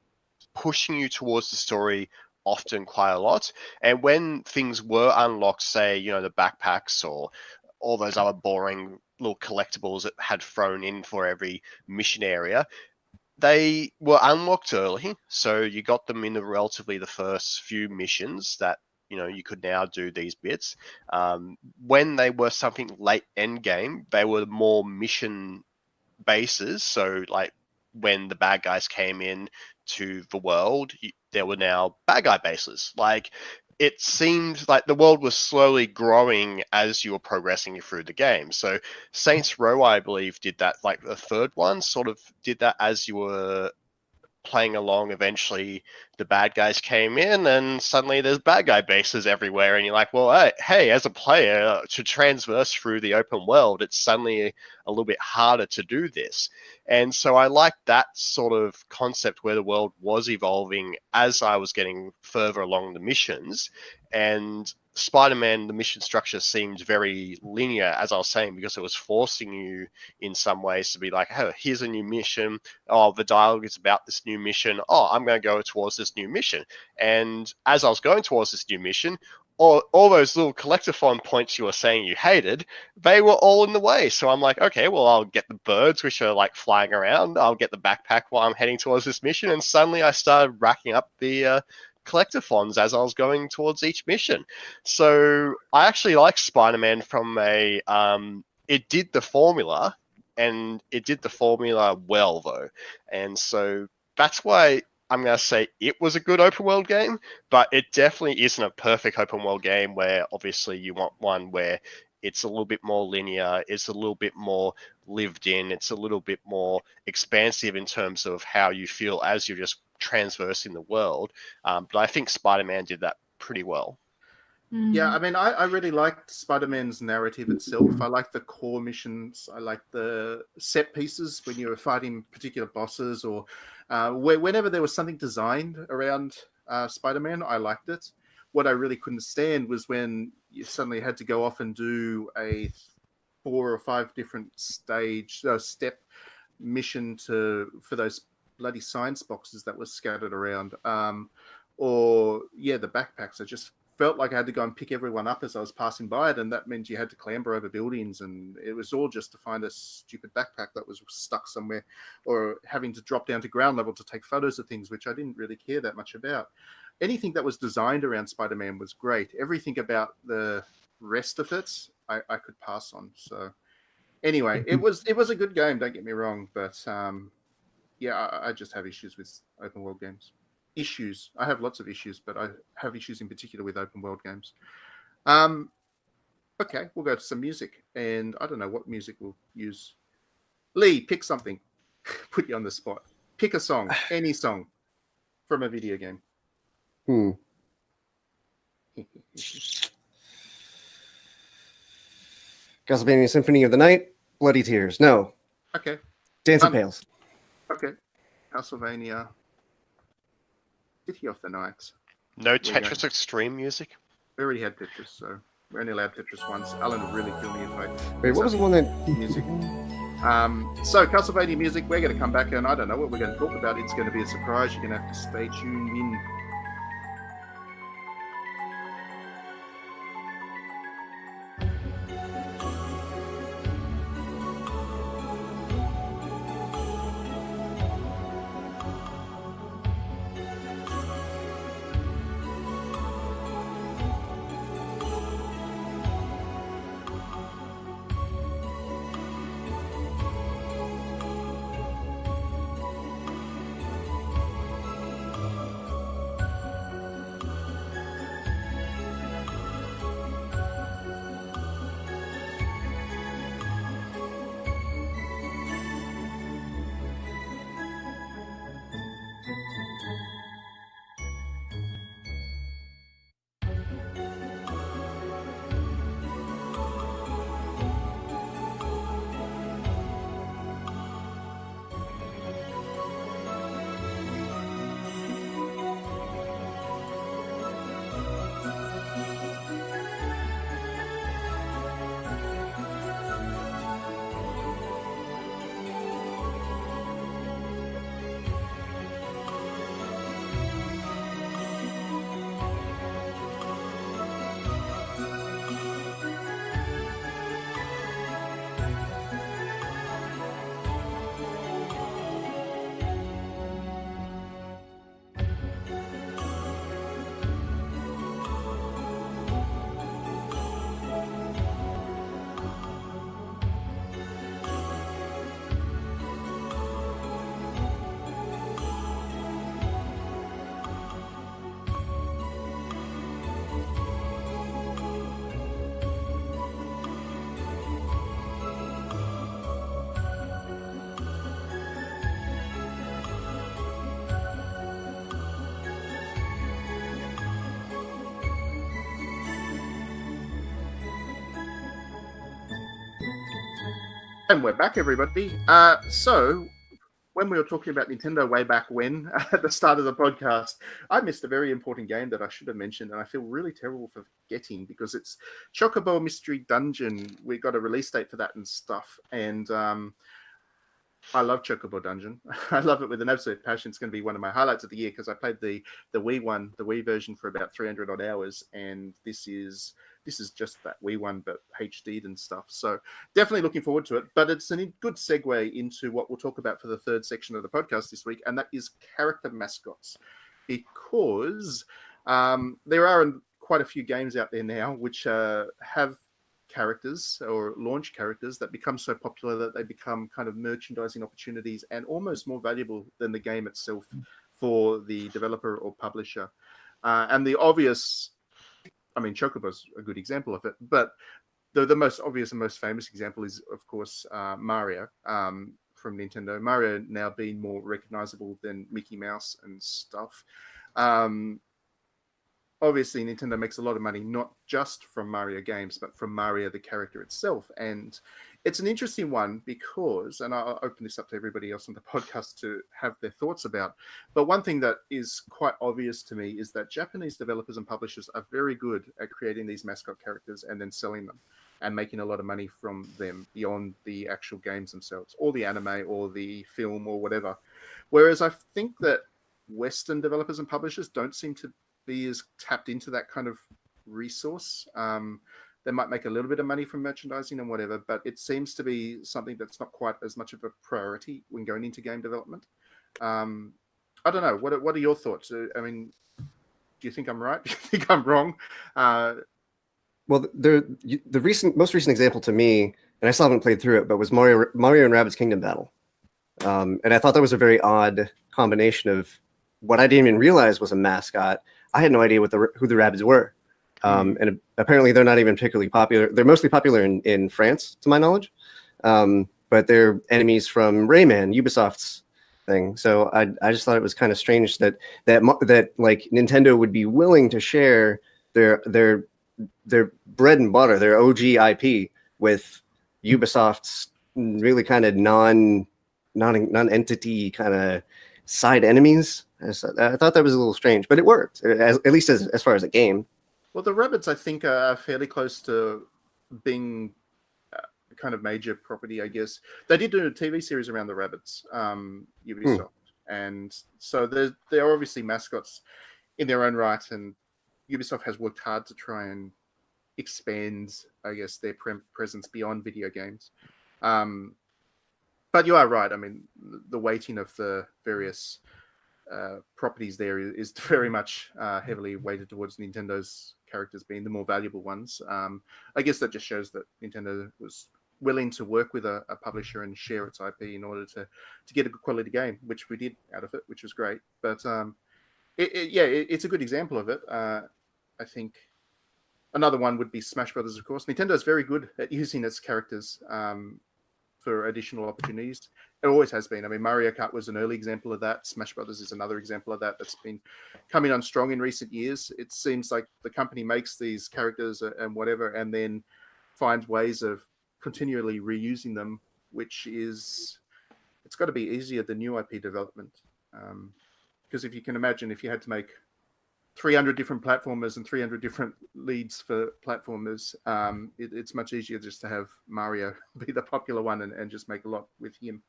pushing you towards the story often quite a lot. And when things were unlocked, say, the backpacks or all those other boring little collectibles that had thrown in for every mission area, they were unlocked early, so you got them in the first few missions that you could now do these bits. When they were something late end game, they were more mission bases, so like when the bad guys came in to the world, there were now bad guy bases. Like, it seemed like the world was slowly growing as you were progressing through the game. So Saints Row, I believe, did that. Like the third one sort of did that as you were playing along. Eventually the bad guys came in and suddenly there's bad guy bases everywhere. And you're like, well, hey, as a player, to transverse through the open world, it's suddenly a little bit harder to do this. And so I like that sort of concept where the world was evolving as I was getting further along the missions. And Spider-Man, the mission structure seemed very linear, as I was saying, because it was forcing you in some ways to be like, oh, here's a new mission. Oh, the dialogue is about this new mission. Oh, I'm going to go towards this new mission. And as I was going towards this new mission, all those little collectathon points you were saying you hated, they were all in the way. So I'm like, okay, well, I'll get the birds, which are like flying around. I'll get the backpack while I'm heading towards this mission. And suddenly I started racking up the collectathons as I was going towards each mission. So I actually like Spider-Man from it did the formula, and it did the formula well, though. And so that's why I'm going to say it was a good open world game, but it definitely isn't a perfect open world game where obviously you want one where it's a little bit more linear, it's a little bit more lived in, it's a little bit more expansive in terms of how you feel as you're just transversing the world. But I think Spider-Man did that pretty well. Yeah, I mean, I really liked Spider-Man's narrative itself. I like the core missions. I like the set pieces when you were fighting particular bosses, or whenever there was something designed around Spider-Man, I liked it. What I really couldn't stand was when you suddenly had to go off and do a 4 or 5 different step mission for those bloody science boxes that were scattered around. Or the backpacks. I just felt like I had to go and pick everyone up as I was passing by it, and that meant you had to clamber over buildings, and it was all just to find a stupid backpack that was stuck somewhere, or having to drop down to ground level to take photos of things, which I didn't really care that much about. Anything that was designed around Spider-Man was great. Everything about the rest of it, I could pass on. So anyway, it was a good game, don't get me wrong, but I just have issues with open world games. I have lots of issues, but I have issues in particular with open world games. Okay, we'll go to some music, and I don't know what music we'll use. Lee, pick something. Put you on the spot. Pick a song, any song from a video game. Castlevania Symphony of the Night, Bloody Tears. No. Okay. Dancing Pails. Okay. Castlevania. City of the Night. No Tetris Extreme music? We already had Tetris, so we're only allowed Tetris once. Alan would really kill me if I... Wait, what was the one that... Music. So, Castlevania music, we're going to come back and I don't know what we're going to talk about. It's going to be a surprise. You're going to have to stay tuned in. And we're back, everybody. So, when we were talking about Nintendo way back when, at the start of the podcast, I missed a very important game that I should have mentioned, and I feel really terrible for forgetting because it's Chocobo Mystery Dungeon. We got a release date for that and stuff, and I love Chocobo Dungeon. I love it with an absolute passion. It's going to be one of my highlights of the year because I played the Wii version for about 300 odd hours, and this is just that Wii one, but HD'd and stuff. So definitely looking forward to it. But it's a good segue into what we'll talk about for the third section of the podcast this week, and that is character mascots, because there are quite a few games out there now which have characters or launch characters that become so popular that they become kind of merchandising opportunities and almost more valuable than the game itself for the developer or publisher. And the obvious, I mean, Chocobo's a good example of it, but the most obvious and most famous example is, of course, Mario from Nintendo. Mario now being more recognizable than Mickey Mouse and stuff. Obviously, Nintendo makes a lot of money, not just from Mario games, but from Mario, the character itself. And it's an interesting one because, and I'll open this up to everybody else on the podcast to have their thoughts about, but one thing that is quite obvious to me is that Japanese developers and publishers are very good at creating these mascot characters and then selling them and making a lot of money from them beyond the actual games themselves, or the anime, or the film, or whatever. Whereas I think that Western developers and publishers don't seem to be as tapped into that kind of resource. They might make a little bit of money from merchandising and whatever, but it seems to be something that's not quite as much of a priority when going into game development. I don't know. What are your thoughts? I mean, do you think I'm right? Do you think I'm wrong? Well, the most recent example to me, and I still haven't played through it, but was Mario and Rabbids Kingdom Battle. And I thought that was a very odd combination of what I didn't even realize was a mascot. I had no idea who the Rabbids were. And apparently they're not even particularly popular. They're mostly popular in France, to my knowledge. But they're enemies from Rayman, Ubisoft's thing. So I just thought it was kind of strange that like Nintendo would be willing to share their bread and butter, their OG IP with Ubisoft's really kind of non-entity kind of side enemies. I thought that was a little strange, but it worked, at least as far as a game. Well, the Rabbids, I think, are fairly close to being kind of major property, I guess. They did do a TV series around the Rabbids, Ubisoft. And so they're obviously mascots in their own right, and Ubisoft has worked hard to try and expand, I guess, their presence beyond video games. But you are right. I mean, the weighting of the various properties there is very much heavily weighted towards Nintendo's characters being the more valuable ones. I guess that just shows that Nintendo was willing to work with a publisher and share its IP in order to get a good quality game, which we did out of it, which was great. But it's a good example of it. I think another one would be Smash Brothers, of course. Nintendo is very good at using its characters for additional opportunities. It always has been. I mean, Mario Kart was an early example of that. Smash Brothers is another example of that that's been coming on strong in recent years. It seems like the company makes these characters and whatever, and then finds ways of continually reusing them, which is, it's got to be easier than new IP development. Because if you can imagine, if you had to make 300 different platformers and 300 different leads for platformers, it's much easier just to have Mario be the popular one and just make a lot with him.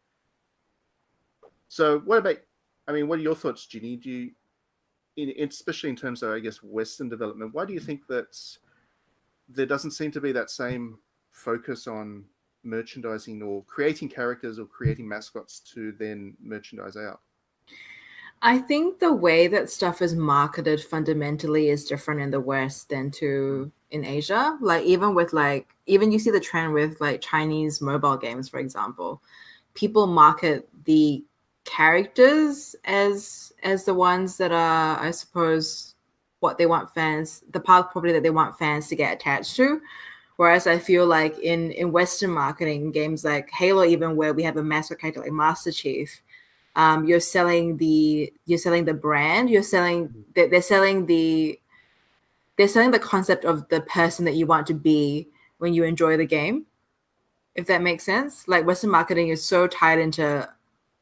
So what are your thoughts, Ginny? Do you, especially in terms of, I guess, Western development, why do you think that there doesn't seem to be that same focus on merchandising or creating characters or creating mascots to then merchandise out? I think the way that stuff is marketed fundamentally is different in the West than in Asia. Like even you see the trend with like Chinese mobile games, for example. People market the characters as the ones that are, I suppose, what they want fans, the part of property that they want fans to get attached to. Whereas I feel like in Western marketing, games like Halo, even where we have a mascot character like Master Chief, you're selling the brand. They're selling the concept of the person that you want to be when you enjoy the game, if that makes sense. Like Western marketing is so tied into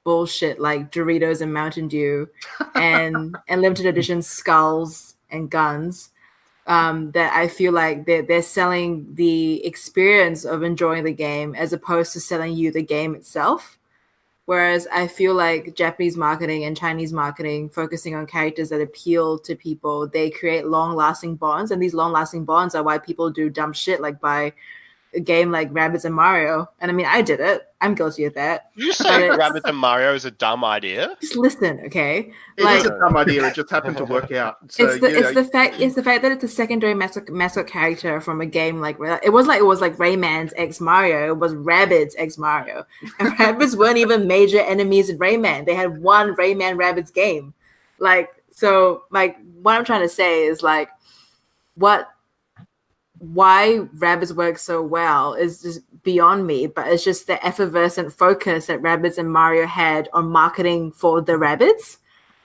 bullshit like Doritos and Mountain Dew and limited edition skulls and guns, that I feel like they're selling the experience of enjoying the game as opposed to selling you the game itself. Whereas I feel like Japanese marketing and Chinese marketing, focusing on characters that appeal to people, they create long-lasting bonds. And these long-lasting bonds are why people do dumb shit like buy a game like Rabbids and Mario. And I mean, I did it. I'm guilty of that. You say Rabbids and Mario is a dumb idea? Just listen, okay? It is a dumb idea. It just happened to work out. So, it's the fact that it's a secondary mascot character from a game like it was like Rayman's X Mario. It was Rabbids X Mario, and Rabbids weren't even major enemies in Rayman. They had one Rayman Rabbids game. Like, so, like, what I'm trying to say is, like, why Rabbids work so well is just beyond me, but it's just the effervescent focus that Rabbids and Mario had on marketing for the Rabbids.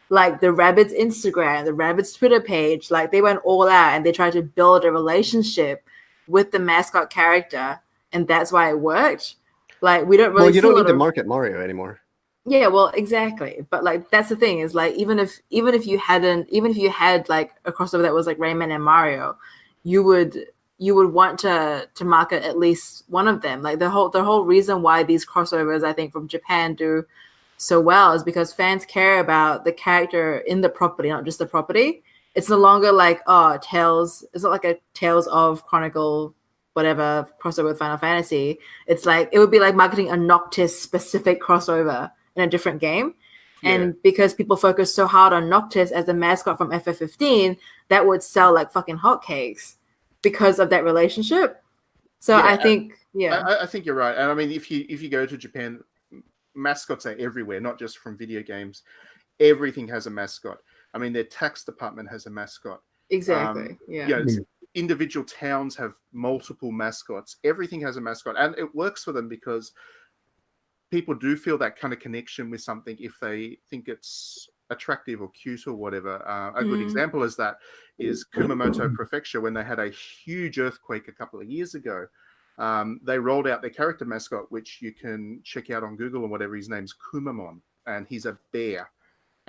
Like the Rabbids Instagram, the Rabbids Twitter page, like they went all out and they tried to build a relationship with the mascot character, and that's why it worked. Like we don't really. Well, you don't need to market Mario anymore. Yeah, well, exactly. But like that's the thing is like even if you had like a crossover that was like Rayman and Mario, you would want to market at least one of them. Like the whole reason why these crossovers I think from Japan do so well is because fans care about the character in the property, not just the property. It's no longer like Tales. It's not like a Tales of Chronicle whatever crossover with Final Fantasy. It's like it would be like marketing a Noctis specific crossover in a different game. Yeah. And because people focus so hard on Noctis as the mascot from FF15, that would sell like fucking hotcakes because of that relationship. So yeah, I think I think you're right. And I mean if you go to Japan, mascots are everywhere, not just from video games. Everything has a mascot. I mean their tax department has a mascot. Exactly. Individual towns have multiple mascots. Everything has a mascot, and it works for them because people do feel that kind of connection with something if they think it's attractive or cute or whatever. A good example is Kumamoto Prefecture when they had a huge earthquake a couple of years ago. They rolled out their character mascot, which you can check out on Google or whatever. His name's Kumamon, and he's a bear.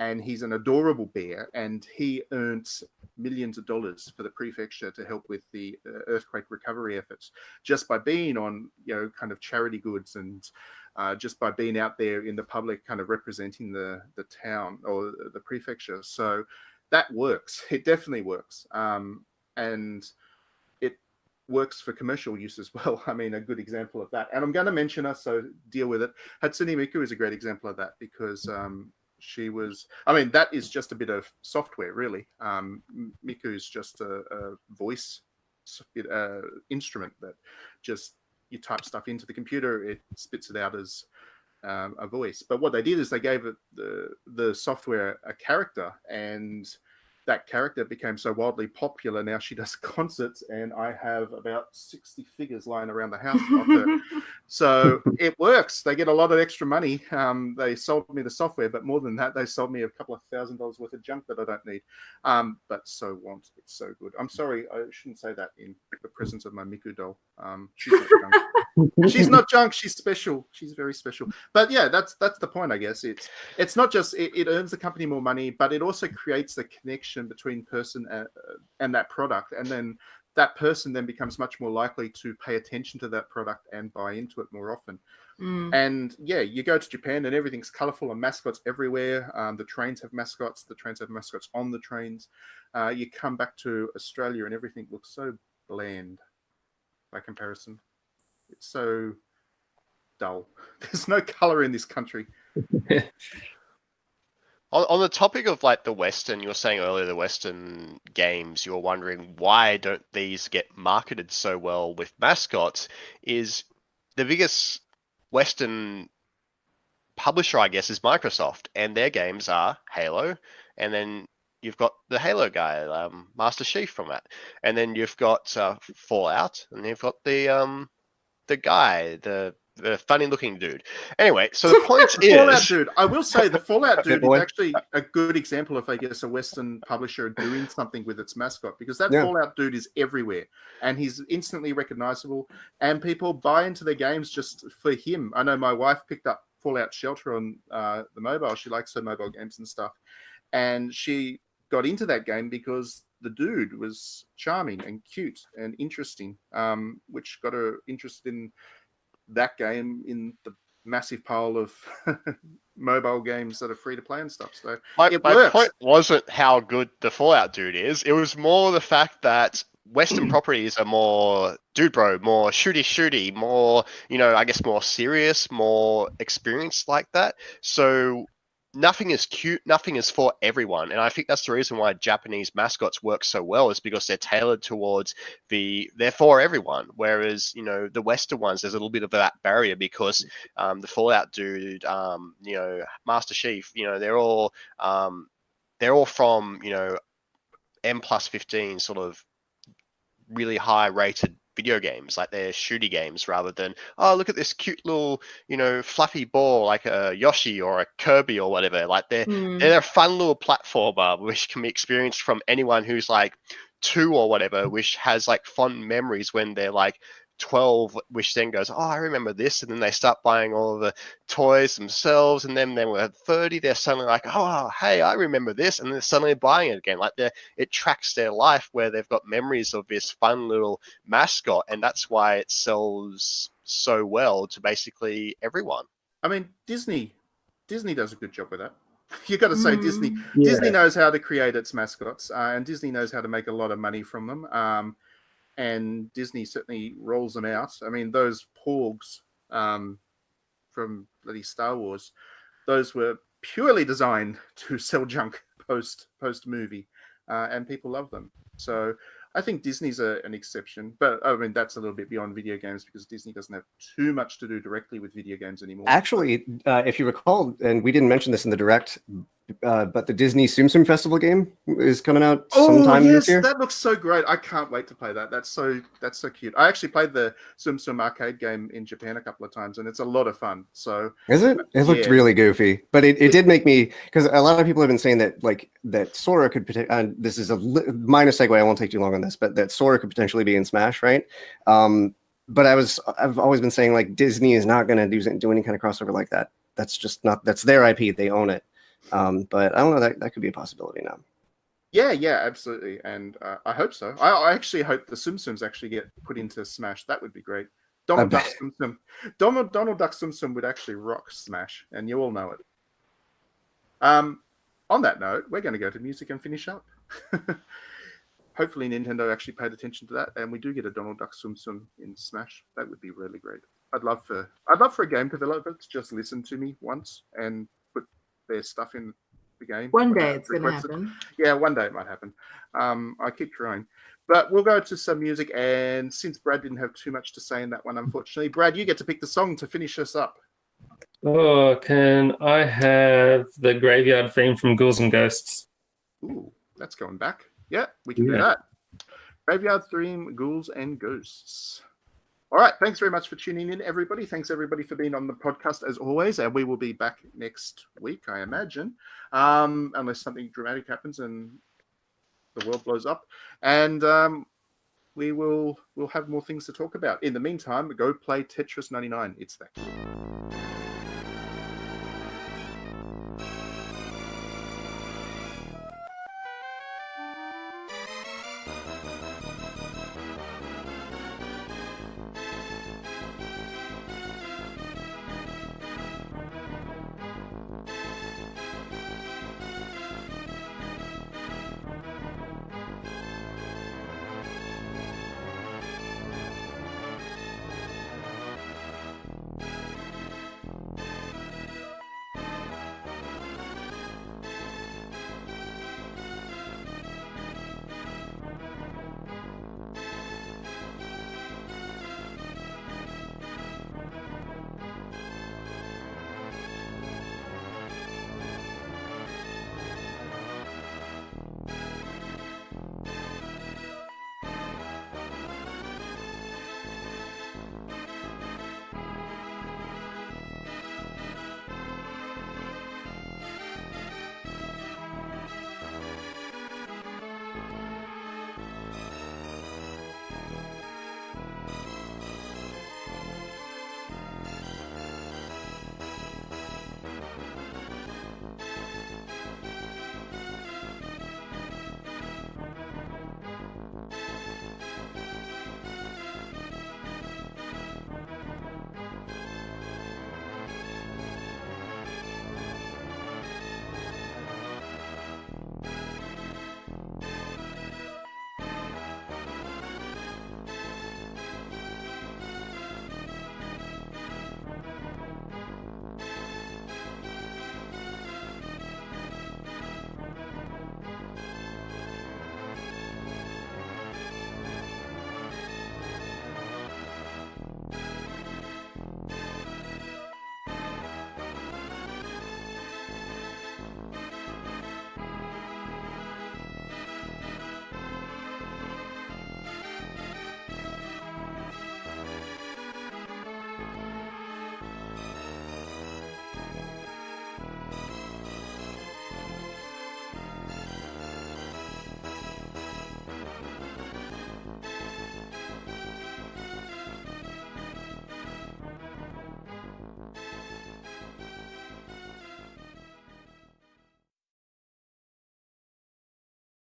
And he's an adorable bear, and he earned millions of dollars for the prefecture to help with the earthquake recovery efforts just by being on, kind of charity goods and just by being out there in the public, kind of representing the town or the prefecture. So that works. It definitely works. And it works for commercial use as well. I mean, a good example of that. And I'm going to mention her, so deal with it. Hatsune Miku is a great example of that because she was, that is just a bit of software, really. Miku is just a voice instrument that just, you type stuff into the computer, it spits it out as a voice. But what they did is they gave it the software a character, and that character became so wildly popular. Now she does concerts, and I have about 60 figures lying around the house of her. So it works. They get a lot of extra money. They sold me the software, but more than that, they sold me a couple of $1,000s worth of junk that I don't need. But so want. It's so good. I'm sorry, I shouldn't say that in the presence of my Miku doll. She's not junk. She's not junk. She's special. She's very special. But yeah, that's the point, I guess. It's not just it earns the company more money, but it also creates the connection between person and that product, and then that person then becomes much more likely to pay attention to that product and buy into it more often. And yeah, you go to Japan and everything's colorful and mascots everywhere. The trains have mascots. The trains have mascots on the trains. You come back to Australia and everything looks so bland by comparison. It's so dull. There's no color in this country. On the topic of like the Western, you were saying earlier, the Western games, you were wondering why don't these get marketed so well with mascots, is the biggest Western publisher, I guess, is Microsoft, and their games are Halo, and then you've got the Halo guy, Master Chief from that, and then you've got Fallout, and you've got the guy, the funny looking dude. Anyway, so the point is... Fallout dude. I will say the Fallout dude is actually a good example of, I guess, a Western publisher doing something with its mascot, because that Fallout dude is everywhere and he's instantly recognizable and people buy into their games just for him. I know my wife picked up Fallout Shelter on the mobile. She likes her mobile games and stuff. And she got into that game because the dude was charming and cute and interesting, which got her interested in that game in the massive pile of mobile games that are free to play and stuff. So my point wasn't how good the Fallout dude is. It was more the fact that Western properties are more dude bro, more shooty, more, I guess more serious, more experienced like that. So nothing is cute, nothing is for everyone. And I think that's the reason why Japanese mascots work so well, is because they're tailored towards they're for everyone. Whereas, the Western ones, there's a little bit of that barrier because the Fallout dude, Master Chief, they're all they're all from, M+15 sort of really high rated video games, like they're shooty games, rather than, oh, look at this cute little, fluffy ball like a Yoshi or a Kirby or whatever. Like they're a fun little platformer which can be experienced from anyone who's like 2 or whatever, which has like fond memories when they're like 12, which then goes, oh, I remember this, and then they start buying all of the toys themselves, and then when they're 30, they're suddenly like, oh, hey, I remember this, and they're suddenly buying it again. Like it tracks their life where they've got memories of this fun little mascot, and that's why it sells so well to basically everyone. I mean, Disney does a good job with that. You got to say Disney knows how to create its mascots, and Disney knows how to make a lot of money from them. And Disney certainly rolls them out. I mean, those porgs from bloody Star Wars, those were purely designed to sell junk post movie, and people love them. So I think Disney's an exception, but I mean that's a little bit beyond video games because Disney doesn't have too much to do directly with video games anymore. Actually, if you recall, and we didn't mention this in the direct, but the Disney Tsum Tsum Festival game is coming out sometime this year. That looks so great! I can't wait to play that. That's so cute. I actually played the Tsum Tsum arcade game in Japan a couple of times, and it's a lot of fun. So is it? It looked really goofy, but it did make me, because a lot of people have been saying that Sora could potentially. This is a minor segue. I won't take too long on this, but that Sora could potentially be in Smash, right? But I've always been saying like Disney is not going to do any kind of crossover like that. That's just not. That's their IP. They own it. But I don't know, that could be a possibility now. Yeah, absolutely, and I hope so. I actually hope the Tsum Tsums actually get put into Smash. That would be great. Donald Duck Tsum Tsum would actually rock Smash, and you all know it. On that note, we're going to go to music and finish up. Hopefully Nintendo actually paid attention to that, and we do get a Donald Duck Tsum Tsum in Smash. That would be really great. I'd love for a game developer to just listen to me once and put their stuff in the game. One day it's going to happen. Yeah, one day it might happen. I keep trying. But we'll go to some music, and since Brad didn't have too much to say in that one, unfortunately, Brad, you get to pick the song to finish us up. Oh, can I have the Graveyard theme from Ghouls and Ghosts? Ooh, that's going back. Yeah, we can do that. Graveyard theme, Ghouls and Ghosts. All right, thanks very much for tuning in, everybody. Thanks, everybody, for being on the podcast, as always. And we will be back next week, I imagine, unless something dramatic happens and the world blows up. And we'll have more things to talk about. In the meantime, go play Tetris 99. It's that.